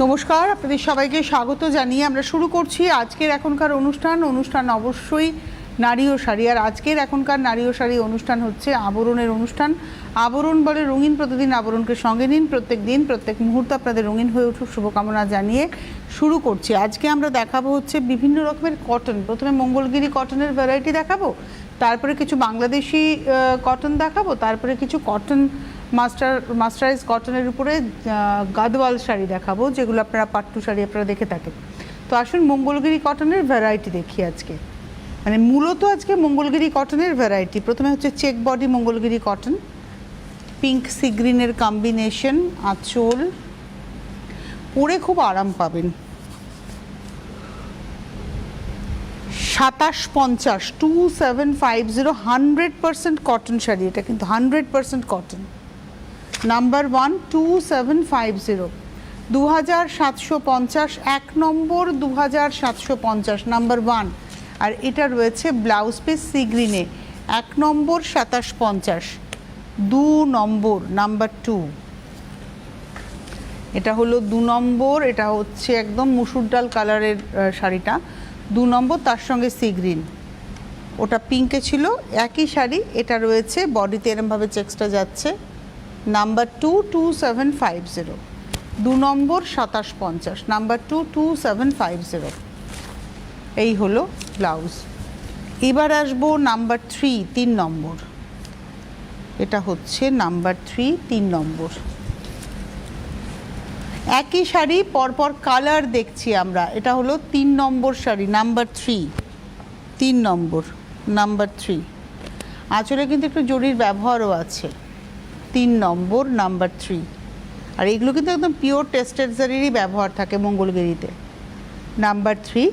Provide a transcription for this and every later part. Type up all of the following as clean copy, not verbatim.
নমস্কার, আপনাদের সবাইকে স্বাগত জানিয়ে আমরা শুরু করছি আজকের এখনকার অনুষ্ঠান অবশ্যই নারী ও শাড়ি। আর আজকের এখনকার নারী ও শাড়ি অনুষ্ঠান হচ্ছে আবরণের অনুষ্ঠান। আবরণ বলে রঙিন, প্রতিদিন আবরণকে সঙ্গে নিন, প্রত্যেক দিন প্রত্যেক মুহূর্ত আপনাদের রঙিন হয়ে উঠুক শুভকামনা জানিয়ে শুরু করছি। আজকে আমরা দেখাবো হচ্ছে বিভিন্ন রকমের কটন। প্রথমে মঙ্গলগিরি কটনের ভ্যারাইটি দেখাবো, তারপরে কিছু বাংলাদেশি কটন দেখাবো, তারপরে কিছু কটন মাস্টারাইজ কটনের উপরে গাদওয়াল শাড়ি দেখাবো, যেগুলো আপনারা পাট্টু শাড়ি আপনারা দেখে থাকেন। তো আসুন মঙ্গলগিরি কটনের ভ্যারাইটি দেখি আজকে, মানে মূলত আজকে মঙ্গলগিরি কটনের ভ্যারাইটি। প্রথমে হচ্ছে check body Mangalagiri cotton, pink sea গ্রিনের কম্বিনেশন, আঁচল, পরে খুব আরাম পাবেন। 2750 2750 100% কটন শাড়ি, এটা কিন্তু 100% কটন। নাম্বার 1 2750 2750, 1 নম্বর 2750 নাম্বার 1। আর এটা রয়েছে ব্লাউজ পিস সি গ্রিনে, 1 নম্বর 2750, 2 নম্বর নাম্বার 2। এটা হলো 2 নম্বর, এটা হচ্ছে একদম মুসুর ডাল কালারের শাড়িটা, 2 নম্বর, তার সঙ্গে সি গ্রিন। ওটা পিঙ্কে ছিল, একই শাড়ি। এটা রয়েছে বডিতে এরমভাবে চেক্সটা যাচ্ছে, নাম্বার 2 2750, 2 নম্বর 2750, নাম্বার 2 2750। এই হলো ব্লাউজ। এবার আসবো নাম্বার 3, 3 নম্বর। এটা হচ্ছে নাম্বার 3, 3 নম্বর। একই শাড়ি পরপর কালার দেখছি আমরা। এটা হলো 3 নম্বর শাড়ি, নাম্বার 3, 3 নম্বর, নাম্বার 3। আঁচলে কিন্তু একটু জরির ব্যবহারও আছে, 3 নম্বর, নাম্বার 3। আর এগুলো কিন্তু একদম পিওর টেস্টেড জারিরই ব্যবহার থাকে মঙ্গলগিরিতে। নাম্বার 3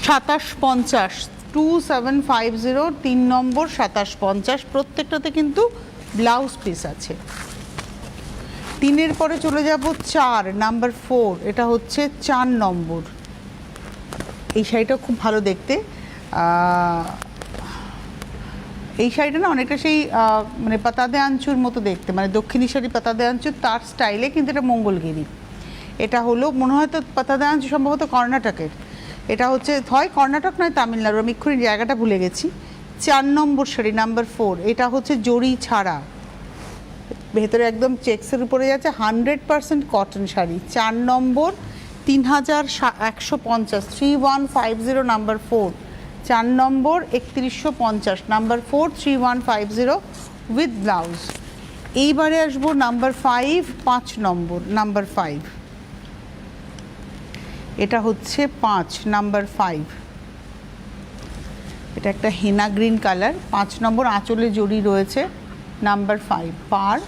2750, 2750, 3 নম্বর 2750। প্রত্যেকটাতে কিন্তু ব্লাউজ পিস আছে। 3-এর পরে চলে যাব 4, নাম্বার 4। এটা হচ্ছে 4 নম্বর। এই শাড়িটা খুব ভালো দেখতে। এই শাড়িটা না অনেকটা সেই মানে পাতাদে আঞ্চুর মতো দেখতে, মানে দক্ষিণী শাড়ি পাতাদে আঞ্চুর, তার স্টাইলে, কিন্তু এটা মঙ্গলগিরি। এটা হলো মনে হয় তো পাতাদে আঞ্চু সম্ভবত কর্ণাটকের। এটা হচ্ছে হয় কর্ণাটক নয় তামিলনাড়ু, আমি এক্ষুনি জায়গাটা ভুলে গেছি। 4 নম্বর শাড়ি, নাম্বার 4। এটা হচ্ছে জরি ছাড়া, ভেতরে একদম চেক্সের উপরে যাচ্ছে, 100% cotton sari. 4 number 3150, 3150, number 4। 4 number 3150, number 4, 3150 with blouse. এইবারে আসবো নাম্বার 5, 5 নম্বর, নাম্বার 5। এটা হচ্ছে 5, নাম্বার 5। এটা একটা হেনা গ্রিন কালার, 5 নম্বর। আঁচলে জড়ি রয়েছে, নাম্বার 5 পার।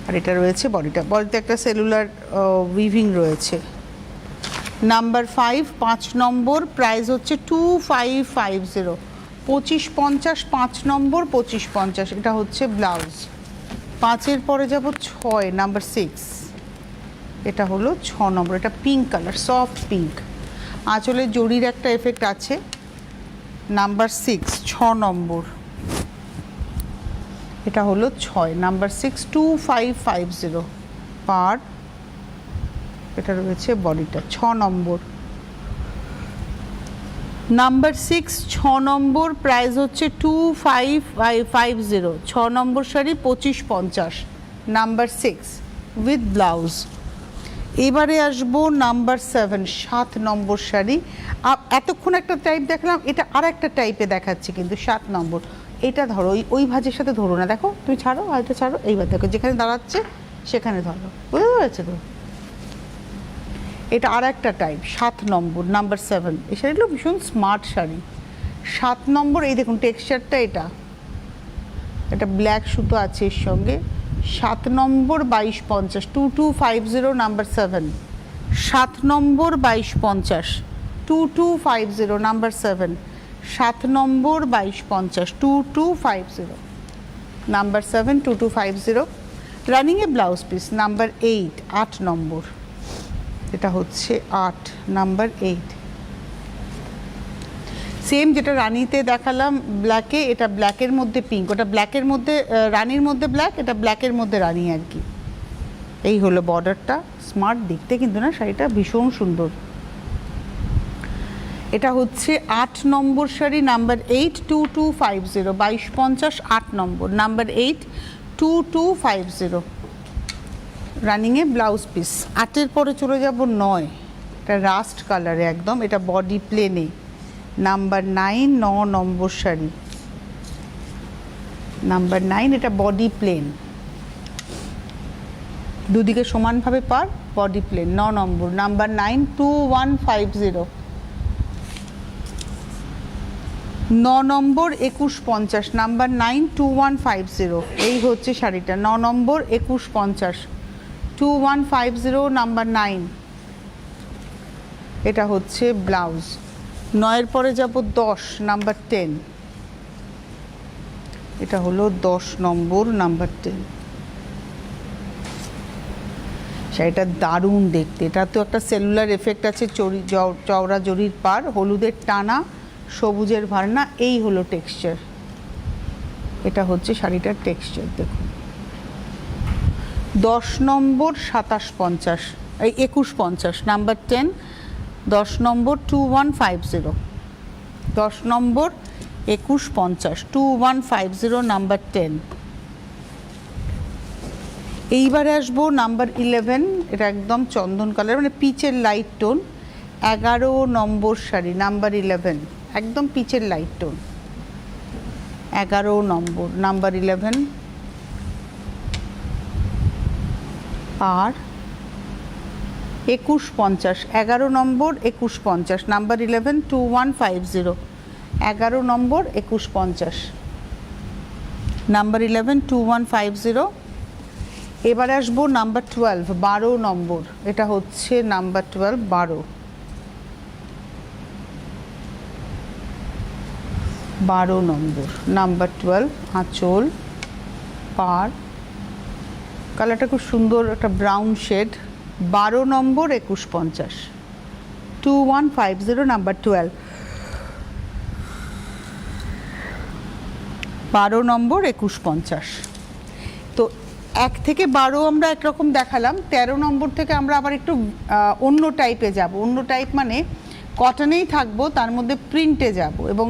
আর এটা রয়েছে বডিতে একটা সেলুলার উইভিং রয়েছে, নাম্বার 5, 5 নম্বর। প্রাইস হচ্ছে 2550, 2550, 5 নম্বর 2550। এটা হচ্ছে ব্লাউজ। 5-এর পরে যাব 6, নাম্বার 6। এটা হলো 6 নম্বর। এটা পিঙ্ক কালার, সফট পিঙ্ক, আঁচলে জরির একটা এফেক্ট আছে, নাম্বার 6, 6 নম্বর। এটা হলো 6, নাম্বার 6, 2550 পার। এটা রয়েছে বডিটা, 6 নম্বর, নাম্বার 6, 6 নম্বর। প্রাইস হচ্ছে 2550, 6 নম্বর শাড়ি 2550, নাম্বার 6 উইথ ব্লাউজ। এবারে আসবো নাম্বার 7, 7 নম্বর শাড়ি। এতক্ষণ একটা টাইপ দেখলাম, এটা আর একটা টাইপে দেখাচ্ছি কিন্তু 7 নম্বর। এটা ধরো ওই ভাজের সাথে ধরো না, দেখো তুমি ছাড়ো, আর এটা ছাড়ো, এইবার দেখো যেখানে দাঁড়াচ্ছে সেখানে ধরো, বুঝতে পেরেছো তো? এটা আর একটা টাইপ, 7 নম্বর, নাম্বার 7। এই শাড়িগুলো ভীষণ স্মার্ট শাড়ি। 7 নম্বর, এই দেখুন টেক্সচারটা, এটা ব্ল্যাক সুতো আছে এর সঙ্গে। 7 নম্বর 2250, 2250, নাম্বার 7। 7 নম্বর 2250, 2250, নাম্বার 7। 7 নম্বর 2250, 2250, নাম্বার 7, 2250। রানিংয়ে ব্লাউজ পিস, নাম্বার 8, 8 নম্বর। এটা হচ্ছে 8, নাম্বার 8। সেম যেটা রানিতে দেখালাম ব্ল্যাকে, এটা ব্ল্যাকের মধ্যে পিঙ্ক, ওটা ব্ল্যাকের মধ্যে রানির মধ্যে ব্ল্যাক, এটা ব্ল্যাকের মধ্যে রানি আর কি। এই হলো বর্ডারটা, স্মার্ট দেখতে কিন্তু না, শাড়িটা ভীষণ সুন্দর। এটা হচ্ছে 8 নম্বর শাড়ি, নাম্বার 82250, 2250, 8 নম্বর, নাম্বার 82250, রানিংয়ে ব্লাউজ পিস। 8-এর পরে চলে যাব 9, এটা রাস্ট কালারে একদম, এটা বডি প্লেনে, নাম্বার 9, 9 নম্বর শাড়ি, নাম্বার 9, এটা বডি প্লেন, দুদিকে সমানভাবে পার, বডি প্লেন, 9 নম্বর, নাম্বার 9, 2150, 9 নম্বর 2150, নাম্বার 9, 2150, এই হচ্ছে শাড়িটা, 9 নম্বর 2150, 2150, নাম্বার 9, এটা হচ্ছে ব্লাউজ। 9-এর পরে যাব 10, নাম্বার 10, এটা হলো 10 নম্বর, নাম্বার 10, শাড়িটা দারুণ দেখতে। এটা তো একটা সেলুলার এফেক্ট আছে, চওড়া জরির পার, হলুদের টানা, সবুজের ভারনা, এই হলো টেক্সচার, এটা হচ্ছে শাড়িটার টেক্সচার দেখুন। 10 নম্বর 2750, এই 2150, নাম্বার 10, 10 নম্বর 2150, 10 নম্বর 2150, 2150, নাম্বার 10। এইবারে আসবো নাম্বার 11, এটা একদম চন্দন কালার, মানে পিচের লাইট টোন, 11 নম্বর শাড়ি, নাম্বার 11, একদম পিচের লাইট টোন, 11 নম্বর, নাম্বার 11, আর 2150, 11 নম্বর 2150, নাম্বার 11, 2150, 11 নম্বর 2150, নাম্বার 11, 2150। এবারে আসবো নাম্বার 12, 12 নম্বর, এটা হচ্ছে নাম্বার 12, 12 নম্বর, নাম্বার 12, আঁচল, পার, কালারটা খুব সুন্দর, একটা ব্রাউন শেড, 12 নম্বর 2150, 2150, নাম্বার 12, 12 নম্বর 2150। তো 1 থেকে 12 আমরা একরকম দেখালাম, 13 নম্বর থেকে আমরা আবার একটু অন্য টাইপে যাব। অন্য টাইপ মানে কটনেই থাকবো, তার মধ্যে প্রিন্টে যাব, এবং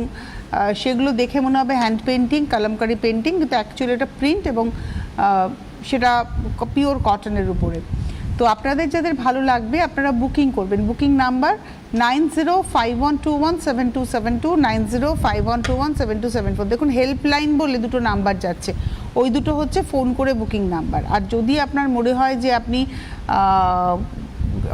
সেগুলো দেখে মনে হবে হ্যান্ড পেন্টিং, কালামকারি পেন্টিং, কিন্তু অ্যাকচুয়ালি এটা প্রিন্ট, এবং সেটা পিওর কটনের উপরে। তো আপনাদের যাদের ভালো লাগবে আপনারা বুকিং করবেন। Booking number 9051217272, 9051217274। দেখুন হেল্পলাইন বলে দুটো নাম্বার যাচ্ছে, ওই দুটো হচ্ছে ফোন করে বুকিং নাম্বার। আর যদি আপনার মনে হয় যে আপনি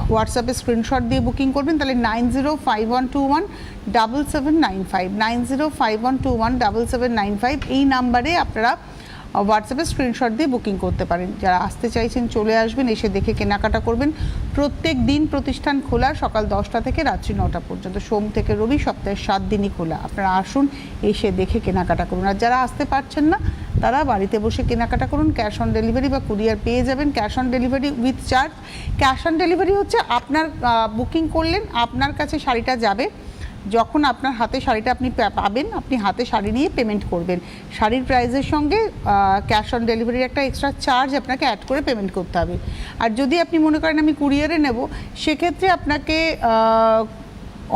হোয়াটসঅ্যাপে স্ক্রিনশট দিয়ে বুকিং করবেন, তাহলে 9051217795, 9051217795, এই নাম্বারে আপনারা হোয়াটসঅ্যাপে স্ক্রিনশট দিয়ে বুকিং করতে পারেন। যারা আসতে চাইছেন চলে আসবেন, এসে দেখে কেনাকাটা করবেন। প্রত্যেক দিন প্রতিষ্ঠান খোলা, সকাল 10টা থেকে রাত্রি 9টা পর্যন্ত, সোম থেকে রবি, সপ্তাহে 7 দিনই খোলা। আপনারা আসুন, এসে দেখে কেনাকাটা করুন। আর যারা আসতে পারছেন না তারা বাড়িতে বসে কেনাকাটা করুন, ক্যাশ অন ডেলিভারি বা কুরিয়ার পেয়ে যাবেন। Cash on delivery with charge. Cash on delivery হচ্ছে আপনার বুকিং করলেন, আপনার কাছে শাড়িটা যাবে, যখন আপনার হাতে শাড়িটা আপনি পাবেন, আপনি হাতে শাড়ি নিয়ে পেমেন্ট করবেন। শাড়ির প্রাইসের সঙ্গে ক্যাশ অন ডেলিভারির একটা এক্সট্রা চার্জ আপনাকে অ্যাড করে পেমেন্ট করতে হবে। আর যদি আপনি মনে করেন আমি কুরিয়ারে নেব, সেক্ষেত্রে আপনাকে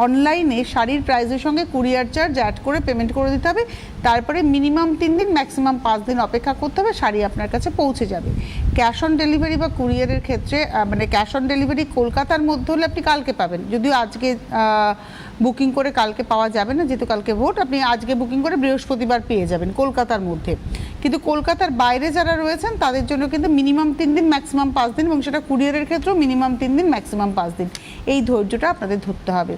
অনলাইনে শাড়ির প্রাইসের সঙ্গে কুরিয়ার চার্জ অ্যাড করে পেমেন্ট করে দিতে হবে। তারপরে মিনিমাম 3 দিন, ম্যাক্সিমাম 5 দিন অপেক্ষা করতে হবে, শাড়ি আপনার কাছে পৌঁছে যাবে। ক্যাশ অন ডেলিভারি বা কুরিয়ারের ক্ষেত্রে মানে ক্যাশ অন ডেলিভারি কলকাতার মধ্যে হলে আপনি কালকে পাবেন, যদিও আজকে বুকিং করে কালকে পাওয়া যাবে না, যেহেতু কালকে ভোট। আপনি আজকে বুকিং করে বৃহস্পতিবার পেয়ে যাবেন কলকাতার মধ্যে। কিন্তু কলকাতার বাইরে যারা রয়েছেন তাদের জন্য কিন্তু মিনিমাম 3 দিন, ম্যাক্সিমাম 5 দিন, এবং সেটা কুরিয়ারের ক্ষেত্রেও মিনিমাম 3 দিন, ম্যাক্সিমাম 5 দিন। এই ধৈর্যটা আপনাদের ধরতে হবে।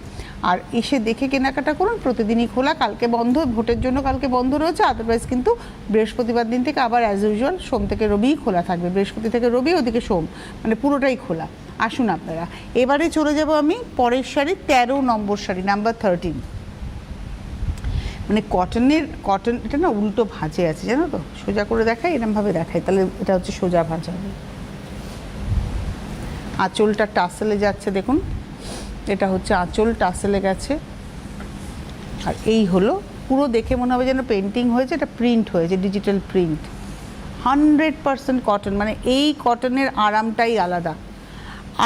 আর এসে দেখে কেনাকাটা করুন। প্রতিদিনই খোলা, কালকে বন্ধ, ভোটের জন্য কালকে বন্ধ রয়েছে। আদারওয়াইজ কিন্তু বৃহস্পতিবার দিন থেকে আবার অ্যাজ ইউজুয়াল সোম থেকে রবিই খোলা থাকবে। বৃহস্পতি থেকে রবি, ওদিকে সোম, মানে পুরোটাই খোলা। আসুন আপনারা। এবারে চলে যাব আমি পরের শাড়ি, 13 নম্বর শাড়ি, নাম্বার 13। মানে কটন, এটা না উল্টো ভাঁজে আছে, জানো তো? সোজা করে দেখাই, এরমভাবে দেখাই, তাহলে এটা হচ্ছে সোজা ভাঁজা। আঁচলটা টাসেলে যাচ্ছে, দেখুন, এটা হচ্ছে আঁচল টাসেলে গেছে। আর এই হলো পুরো, দেখে মনে হবে যেন পেন্টিং হয়েছে, এটা প্রিন্ট হয়েছে, ডিজিটাল প্রিন্ট। 100% কটন, মানে এই কটনের আরামটাই আলাদা।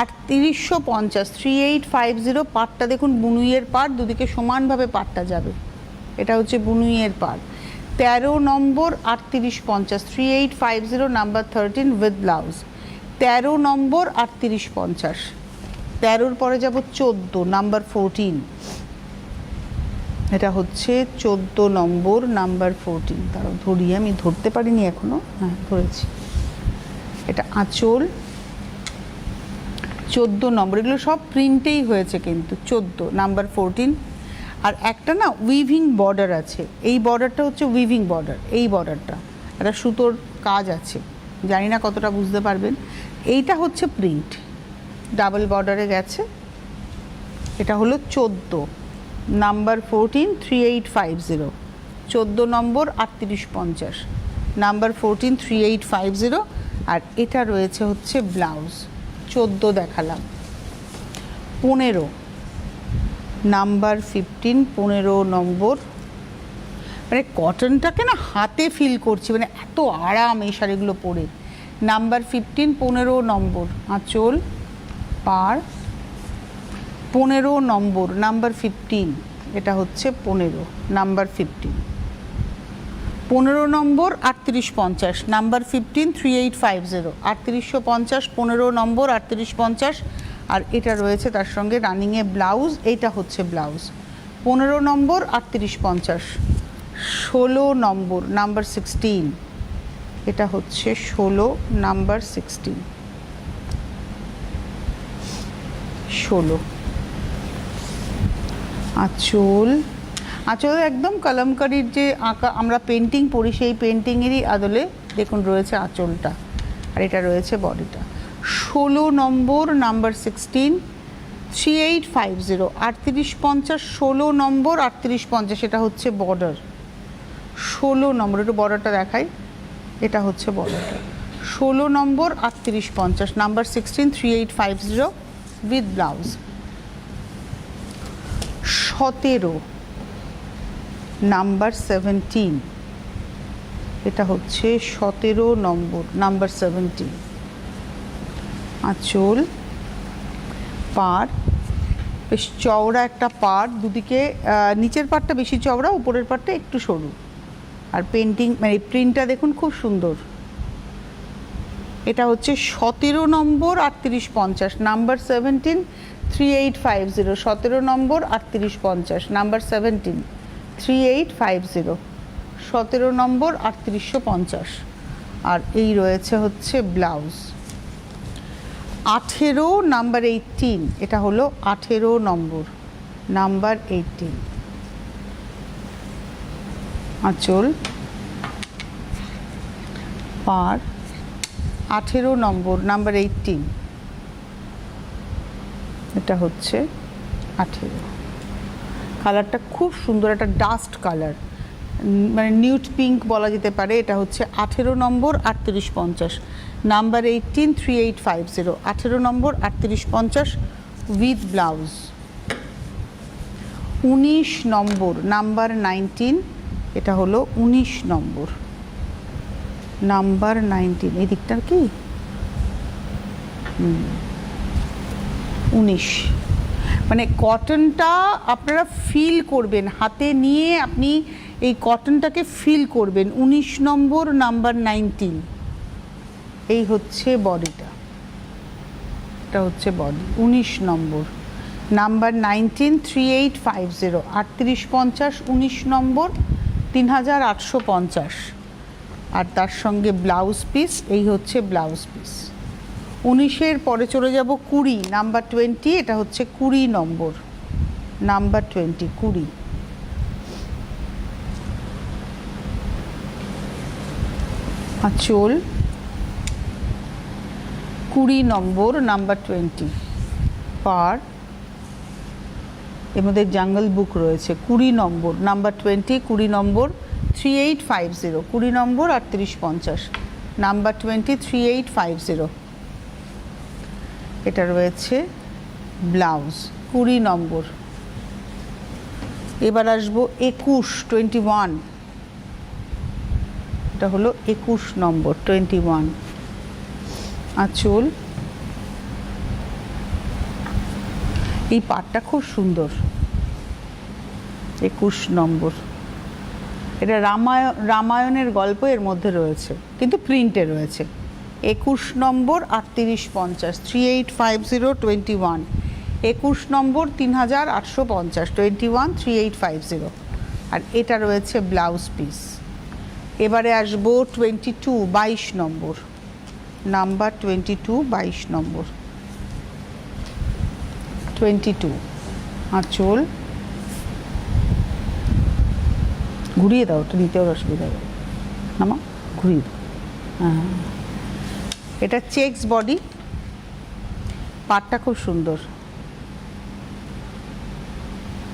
3850, 3850 পাটটা দেখুন, বুনুইয়ের পাট, দুদিকে সমানভাবে পাটটা যাবে, এটা হচ্ছে বুনুইয়ের পাট। 13 নম্বর 3850, 3850 নাম্বার 13 উইথ ব্লাউজ। 13 নম্বর 3850, 13-র পরে যাব 14 নাম্বার 14, এটা হচ্ছে 14 নম্বর নাম্বার 14। তারও ধরি, আমি ধরতে পারিনি এখনো, হ্যাঁ ধরেছি। এটা আঁচল, 14 নম্বর, এগুলো সব প্রিন্টেই হয়েছে কিন্তু। 14 নাম্বার 14। আর একটা না উইভিং বর্ডার আছে, এই বর্ডারটা হচ্ছে উইভিং বর্ডার, এই বর্ডারটা একটা সুতোর কাজ আছে, জানি না কতটা বুঝতে পারবেন। এইটা হচ্ছে প্রিন্ট, ডাবল বর্ডারে গেছে। এটা হলো 14 নাম্বার 14, 3850, 14 নম্বর 3850 নাম্বার 14, 3850। আর এটা রয়েছে হচ্ছে ব্লাউজ, 14 দেখালাম। 15 নাম্বার 15, 15 নম্বর, মানে কটনটাকে না হাতে ফিল করছি, মানে এত আরাম এই শাড়িগুলো পরে। নাম্বার 15, 15 নম্বর আঁচল, পাড়। 15 নম্বর নাম্বার 15, এটা হচ্ছে 15 নাম্বার 15। 15 নম্বর 3850 নাম্বার 15, 3850, 3850, 15 নম্বর 3850। আর এটা রয়েছে তার সঙ্গে রানিংয়ে ব্লাউজ, এইটা হচ্ছে ব্লাউজ। 15 নম্বর 3850, 16 নম্বর নাম্বার 16, এটা হচ্ছে 16 নাম্বার 16, 16। আঁচল, আঁচল একদম কলমকারির যে আঁকা আমরা পেন্টিং পড়ি, সেই পেন্টিংয়েরই আদলে দেখুন রয়েছে আঁচলটা, আর এটা রয়েছে বডিটা। 16 নম্বর নাম্বার 16, 3850, 3850, 16 নম্বর 3850, এটা হচ্ছে বর্ডার। 16 নম্বর, একটু বর্ডারটা দেখাই, এটা হচ্ছে বর্ডারটা। 16 নম্বর 3850 নাম্বার 16, 3850 উইথ ব্লাউজ। 17 নাম্বার 17, এটা হচ্ছে 17 নম্বর নাম্বার 17। আঁচল, পাড়, বেশ চওড়া একটা পাড়, দুদিকে নিচের পাড়টা বেশি চওড়া, উপরের পাড়টা একটু সরু। আর পেন্টিং মানে প্রিন্টটা দেখুন খুব সুন্দর। এটা হচ্ছে 17 নম্বর 3850 নাম্বার 17, 3850, 17 নম্বর 3850 নাম্বার 17, 3850, 17 নম্বর 3850। আর এই রয়েছে হচ্ছে ব্লাউজ। 18 নাম্বার 18, এটা হলো 18 নম্বর নাম্বার 18। আঁচল, পাড়, 18 নম্বর নাম্বার 18, এটা হচ্ছে 18। কালারটা খুব সুন্দর, একটা ডাস্ট কালার, মানে নিউড পিঙ্ক বলা যেতে পারে। এটা হচ্ছে 18 নম্বর 3850 number 18, 3850, 18 number 3850 with blouse. 19 number number 19, এটা হলো 19 নম্বর নাম্বার 19, এই দিকটার কি 19, মানে কটনটা আপনারা ফিল করবেন, হাতে নিয়ে আপনি এই কটনটাকে ফিল করবেন। 19 নম্বর নাম্বার 19, এই হচ্ছে বডিটা, এটা হচ্ছে বডি। 19 নম্বর নাম্বার 19, 3850, 3850, 19 নম্বর 3850। আর তার সঙ্গে ব্লাউজ পিস, এই হচ্ছে ব্লাউজ পিস। 19-এর পরে চলে যাব 20 নাম্বার 20, এটা হচ্ছে 20 নম্বর নাম্বার 20, 20। আঁচল, 20 নম্বর নাম্বার 20, পাড়, এর মধ্যে জাঙ্গল বুক রয়েছে। 20 নম্বর নাম্বার 20, 20 নম্বর 3850, 20 নম্বর 3850 নাম্বার 20, 3850। এটা রয়েছে ব্লাউজ 20 নম্বর। এবার আসবো 21, 21, এটা হলো 21 নম্বর 21। আঁচল, এই পাটটা খুব সুন্দর, 21 নম্বর। এটা রামায়ণের গল্প এর মধ্যে রয়েছে, কিন্তু প্রিন্টে রয়েছে। 21 নম্বর 3850, 3850 21। 21 নম্বর 3850, 21 3850। আর এটা রয়েছে ব্লাউজ পিস। এবারে আসবো 22, 22 নম্বর, নাম্বার 22, 22 নম্বর 22। আঁচল, ঘুরিয়ে দাও, ওটা নিতেও অসুবিধা হবে না, ঘুরিয়ে দাও। হ্যাঁ, এটা চেকস বডি, পাটটা খুব সুন্দর,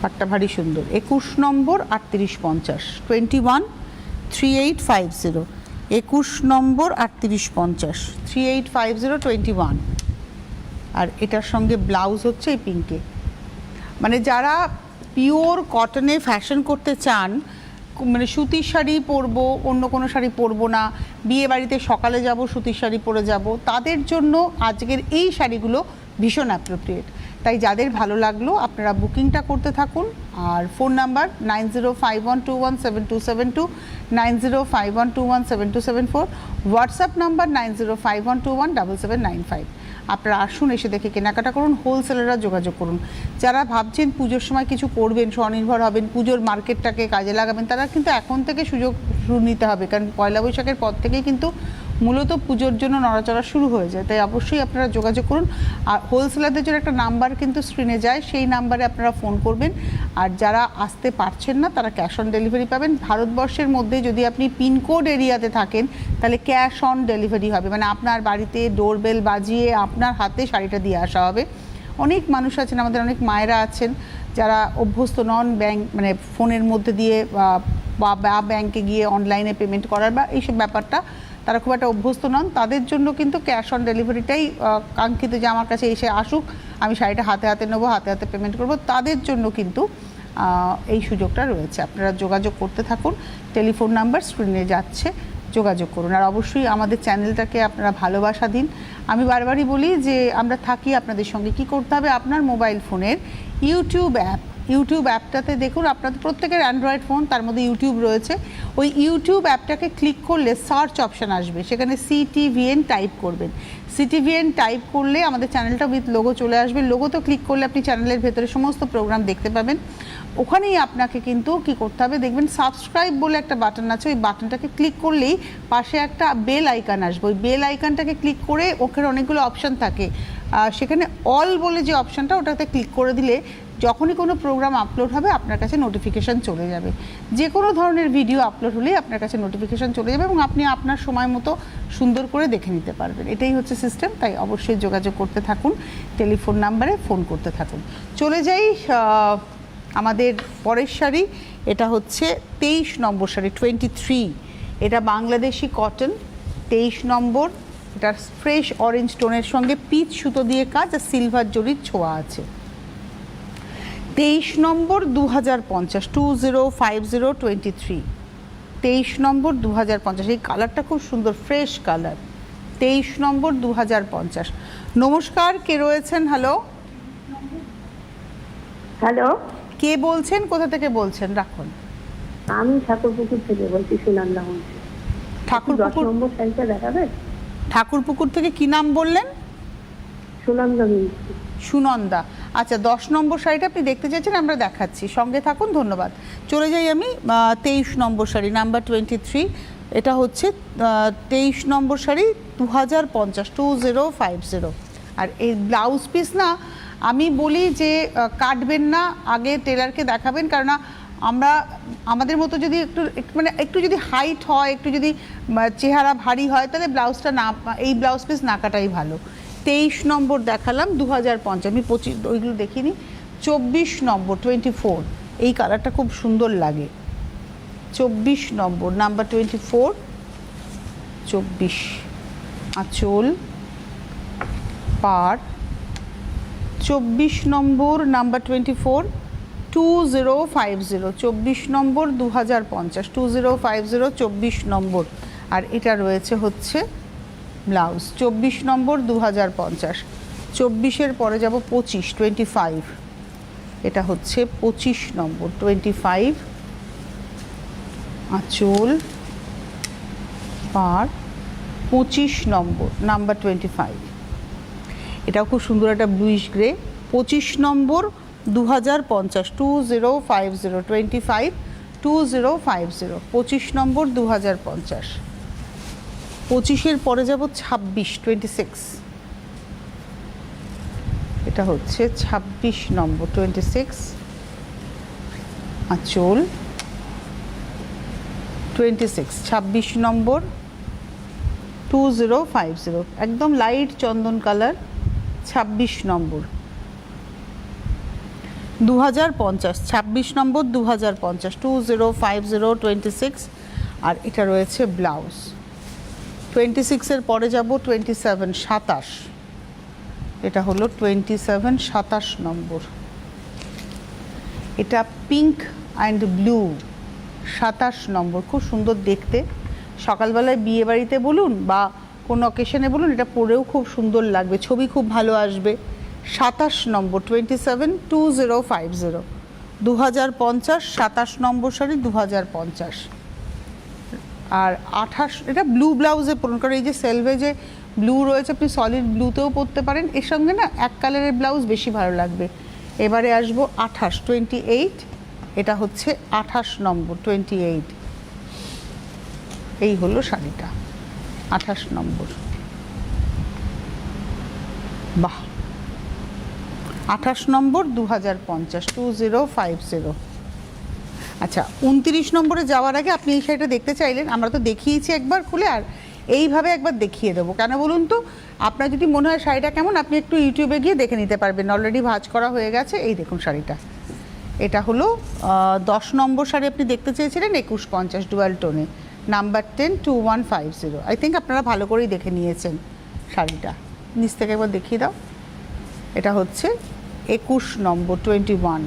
পাটটা ভারী সুন্দর। 21 নম্বর 3850, 21 3850, 21 নম্বর 3850, 3850 21। আর এটার সঙ্গে ব্লাউজ হচ্ছে এই পিঙ্কে। মানে যারা পিওর কটনে ফ্যাশন করতে চান, মানে সুতির শাড়ি পরবো, অন্য কোনো শাড়ি পরবো না, বিয়ে বাড়িতে সকালে যাব সুতির শাড়ি পরে যাব, তাদের জন্য আজকের এই শাড়িগুলো ভীষণ অ্যাপ্রোপ্রিয়েট। তাই যাদের ভালো লাগলো আপনারা বুকিংটা করতে থাকুন। আর ফোন নাম্বার 9051217272, 9051217274, হোয়াটসঅ্যাপ নাম্বার 9051217795। আপনারা আসুন, এসে দেখে কেনাকাটা করুন, হোলসেলাররা যোগাযোগ করুন। যারা ভাবছেন পুজোর সময় কিছু করবেন, স্বনির্ভর হবেন, পুজোর মার্কেটটাকে কাজে লাগাবেন, তারা কিন্তু এখন থেকে সুযোগ নিতে হবে, কারণ পয়লা বৈশাখের পর থেকেই কিন্তু মূলত পুজোর জন্য নড়াচড়া শুরু হয়ে যায়। তাই অবশ্যই আপনারা যোগাযোগ করুন। আর হোলসেলারদের জন্য একটা নাম্বার কিন্তু স্ক্রিনে যায়, সেই নাম্বারে আপনারা ফোন করবেন। আর যারা আসতে পারছেন না তারা ক্যাশ অন ডেলিভারি পাবেন। ভারতবর্ষের মধ্যে যদি আপনি পিনকোড এরিয়াতে থাকেন তাহলে ক্যাশ অন ডেলিভারি হবে, মানে আপনার বাড়িতে ডোরবেল বাজিয়ে আপনার হাতে শাড়িটা দিয়ে আসা হবে। অনেক মানুষ আছেন, আমাদের অনেক মায়েরা আছেন যারা অভ্যস্ত নন মানে ফোনের মধ্যে দিয়ে বা ব্যাংকে গিয়ে অনলাইনে পেমেন্ট করার বা এইসব ব্যাপারটা তারা খুব একটা অভ্যস্ত নন। তাদের জন্য কিন্তু ক্যাশ অন ডেলিভারিটাই কাঙ্ক্ষিত, যে আমার কাছে এসে আসুক, আমি শাড়িটা হাতে হাতে নেবো, হাতে হাতে পেমেন্ট করব, তাদের জন্য কিন্তু এই সুযোগটা রয়েছে। আপনারা যোগাযোগ করতে থাকুন, টেলিফোন নাম্বার স্ক্রিনে যাচ্ছে, যোগাযোগ করুন। আর অবশ্যই আমাদের চ্যানেলটাকে আপনারা ভালোবাসা দিন। আমি বারবারই বলি যে আমরা থাকি আপনাদের সঙ্গে। কি করতে হবে, আপনার মোবাইল ফোনের ইউটিউব অ্যাপটাতে দেখুন, আপনাদের প্রত্যেকের অ্যান্ড্রয়েড ফোন, তার মধ্যে ইউটিউব রয়েছে। ওই ইউটিউব অ্যাপটাকে ক্লিক করলে সার্চ অপশান আসবে, সেখানে CTVN টাইপ করবেন। CTVN টাইপ করলে আমাদের চ্যানেলটা উইথ লোগো চলে আসবে। লোগোতে ক্লিক করলে আপনি চ্যানেলের ভেতরে সমস্ত প্রোগ্রাম দেখতে পাবেন। ওখানেই আপনাকে কিন্তু কি করতে হবে, দেখবেন সাবস্ক্রাইব বলে একটা বাটন আছে, ওই বাটনটাকে ক্লিক করলেই পাশে একটা বেল আইকন আসবে। ওই বেল আইকনটাকে ক্লিক করে ওখানে অনেকগুলো অপশান থাকে, সেখানে অল বলে যে অপশানটা, ওটাতে ক্লিক করে দিলে যখনই কোনো প্রোগ্রাম আপলোড হবে আপনার কাছে নোটিফিকেশান চলে যাবে। যে কোনো ধরনের ভিডিও আপলোড হলেই আপনার কাছে নোটিফিকেশান চলে যাবে এবং আপনি আপনার সময় মতো সুন্দর করে দেখে নিতে পারবেন। এটাই হচ্ছে সিস্টেম। তাই অবশ্যই যোগাযোগ করতে থাকুন, টেলিফোন নাম্বারে ফোন করতে থাকুন। চলে যাই আমাদের পরের শাড়ি। এটা হচ্ছে 23 নম্বর শাড়ি, 23। এটা বাংলাদেশি কটন, 23 নম্বর। এটা ফ্রেশ অরেঞ্জ টোনের সঙ্গে পিচ সুতো দিয়ে কাজ আর সিলভার জরির ছোঁয়া আছে। 23 নম্বর 2050, 2050 23। 23 নম্বর 2050। এই কালারটা খুব সুন্দর, ফ্রেশ কালার। 23 নম্বর 2050। নমস্কার, কে রয়েছেন? হ্যালো হ্যালো, কে বলছেন, কোথা থেকে বলছেন? রাখুন। আমি ঠাকুরপুকুর থেকে বলছি, সুনন্দা বলছি। ঠাকুরপুকুর 10 নম্বর শাড়িটা দেখাবে? ঠাকুরপুকুর থেকে কি নাম বললেন? সুনন্দা বলছি। সুনন্দা। আচ্ছা, 10 নম্বর শাড়িটা আপনি দেখতে চাইছেন, আমরা দেখাচ্ছি, সঙ্গে থাকুন। ধন্যবাদ। চলে যাই আমি 23 নম্বর শাড়ি, নাম্বার 23। এটা হচ্ছে 23 নম্বর শাড়ি, 2050, 2050। আর এই ব্লাউজ পিস না, আমি বলি যে কাটবেন না, আগে টেলারকে দেখাবেন। কেননা আমাদের মতো যদি একটু যদি হাইট হয়, একটু যদি চেহারা ভারী হয়, তাহলে ব্লাউজটা না, এই ব্লাউজ পিস না কাটাই ভালো। 23 নম্বর দেখালাম, 2050। আমি 25 ওইগুলো দেখিনি। 24 নম্বর 24, এই কালারটা খুব সুন্দর লাগে। 24 নম্বর, নাম্বার 24, 24। আঁচল, পাড়। 24 নম্বর, নাম্বার 24, 2050। 24 নম্বর 2050, 2050, 24 নম্বর। আর এটা রয়েছে হচ্ছে ব্লাউজ। 24 নম্বর 2050। 24-এর পরে যাব 25, 25। এটা হচ্ছে 25 নম্বর 25। আঁচল পার 25 নম্বর, নাম্বার 25। এটাও খুব সুন্দর একটা ব্লুইশ গ্রে। 25 নম্বর 2050, 2050, 25 2050, 25 নম্বর 2050। 25-এর পরে যাব 26, 26। এটা হচ্ছে 26 নম্বর 26। আঁচল 26, 26 নম্বর 2050, একদম লাইট চন্দন কালার। 26 নম্বর 2050, 26 নম্বর 2050, 2050, 26। আর এটা রয়েছে ব্লাউজ। 26-এর পরে যাব 27, 27। এটা হলো 27, 27 নম্বর। এটা পিঙ্ক অ্যান্ড ব্লু, 27 নম্বর। খুব সুন্দর দেখতে, সকালবেলায় বিয়ে বাড়িতে বলুন বা কোনো অকেশনে বলুন, এটা পরেও খুব সুন্দর লাগবে, ছবি খুব ভালো আসবে। 27 নম্বর 27, 2050, 2050, 27 নম্বর শাড়ি 2050। আর 28, এটা ব্লু ব্লাউজে পরুন, কারণ এই যে সেলভেজে ব্লু রয়েছে, আপনি সলিড ব্লুতেও পরতে পারেন। এর সঙ্গে না এক কালারের ব্লাউজ বেশি ভালো লাগবে। এবারে আসবো 28, 28। এটা হচ্ছে 28 নম্বর 28। এই হলো শাড়িটা 28 নম্বর। বাহ, 28 নম্বর 2050, 2050। আচ্ছা, 29 নম্বরে যাওয়ার আগে আপনি এই শাড়িটা দেখতে চাইলেন, আমরা তো দেখিয়েছি একবার খুলে, আর এইভাবে একবার দেখিয়ে দেবো। কেন বলুন তো, আপনার যদি মনে হয় শাড়িটা কেমন, আপনি একটু ইউটিউবে গিয়ে দেখে নিতে পারবেন, অলরেডি ভাঁজ করা হয়ে গেছে। এই দেখুন শাড়িটা, এটা হলো 10 নম্বর শাড়ি আপনি দেখতে চেয়েছিলেন, 2150 ডুয়াল টোনে, নাম্বার 10, 2150। আই থিঙ্ক আপনারা ভালো করেই দেখে নিয়েছেন শাড়িটা। নিচ থেকে একবার দেখিয়ে দাও। এটা হচ্ছে 21 নম্বর 21।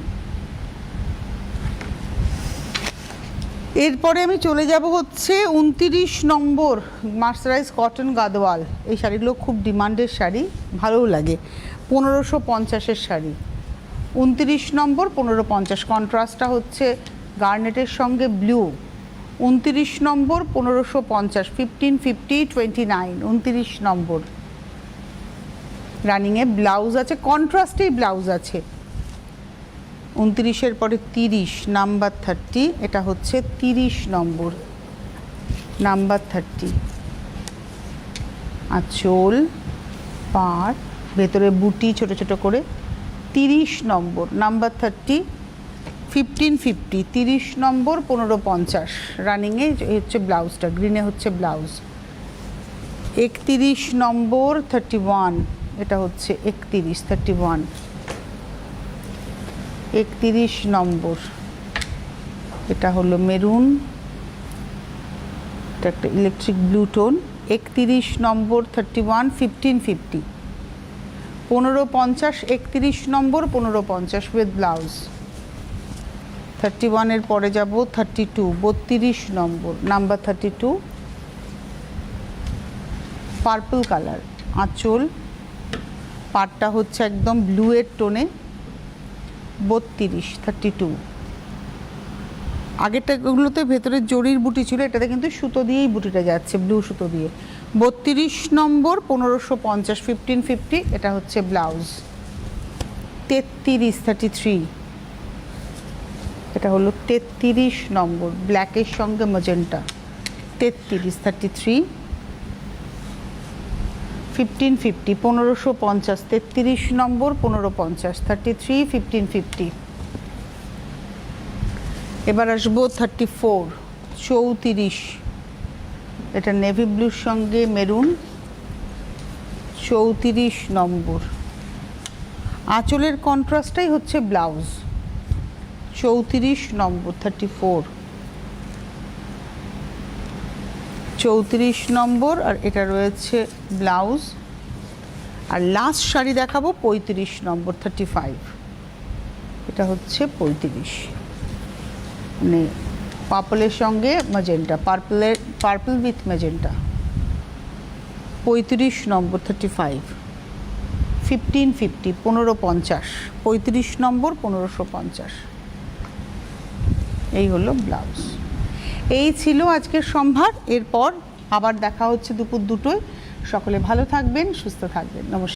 এরপরে আমি চলে যাব হচ্ছে 29 নম্বর মার্সারাইজ কটন গাদওয়াল। এই শাড়িগুলো খুব ডিমান্ডের শাড়ি, ভালোও লাগে। 1550-এর শাড়ি। 29 নম্বর 1550, কন্ট্রাস্টটা হচ্ছে গার্নেটের সঙ্গে ব্লু। 29 নম্বর 1550, 1550, 29, 29 নম্বর। রানিংয়ে ব্লাউজ আছে, কন্ট্রাস্টেই ব্লাউজ আছে। 29-এর পরে 30, নাম্বার 30। এটা হচ্ছে 30 নম্বর, নাম্বার 30। আঁচল পার ভেতরে বুটি ছোট ছোট করে। 30 নম্বর, নাম্বার 30, 1550, 30 নম্বর 1550। রানিংয়ে হচ্ছে ব্লাউজটা, গ্রিনে হচ্ছে ব্লাউজ। 31 নম্বর 31। এটা হচ্ছে 31, 31। 31 নম্বর, এটা হলো মেরুন, এটা একটা ইলেকট্রিক ব্লু টোন। 31 নম্বর 31, 1550, 1550, 31 নম্বর 1550 উইথ ব্লাউজ। 31-এর পরে যাব 32, 32 নম্বর, নাম্বার 32, পার্পল কালার। আঁচল পাটটা হচ্ছে একদম ব্লুয়ের টোনে। 32, 32। আগেরটাগুলোতে ভেতরে জরির বুটি ছিল, এটাতে কিন্তু সুতো দিয়েই বুটিটা যাচ্ছে, ব্লু সুতো দিয়ে। 32 নম্বর 1550, 1550। এটা হচ্ছে ব্লাউজ। 33, 33। এটা হলো 33 নম্বর, ব্ল্যাকের সঙ্গে ম্যাজেন্টা। 33, 33, 1550, 1550, 33 নম্বর 1550, 33, 1550। এবার আসবো 34, 34। এটা নেভি ব্লুর সঙ্গে মেরুন। 34 নম্বর। আঁচলের কন্ট্রাস্টটাই হচ্ছে ব্লাউজ। 34 নম্বর 34, 34 নম্বর। আর এটা রয়েছে ব্লাউজ। আর লাস্ট শাড়ি দেখাবো 35 নম্বর 35। এটা হচ্ছে 35, মানে পার্পলের সঙ্গে ম্যাজেন্টা, পার্পল উইথ ম্যাজেন্টা, 35 নম্বর 35, 1550, 1550, 35 নম্বর 1550। এই হলো ব্লাউজ। এই ছিল আজকের সম্ভার। এরপর আবার দেখা হচ্ছে দুপুর 2টোয়। সকলে ভালো থাকবেন, সুস্থ থাকবেন। নমস্কার।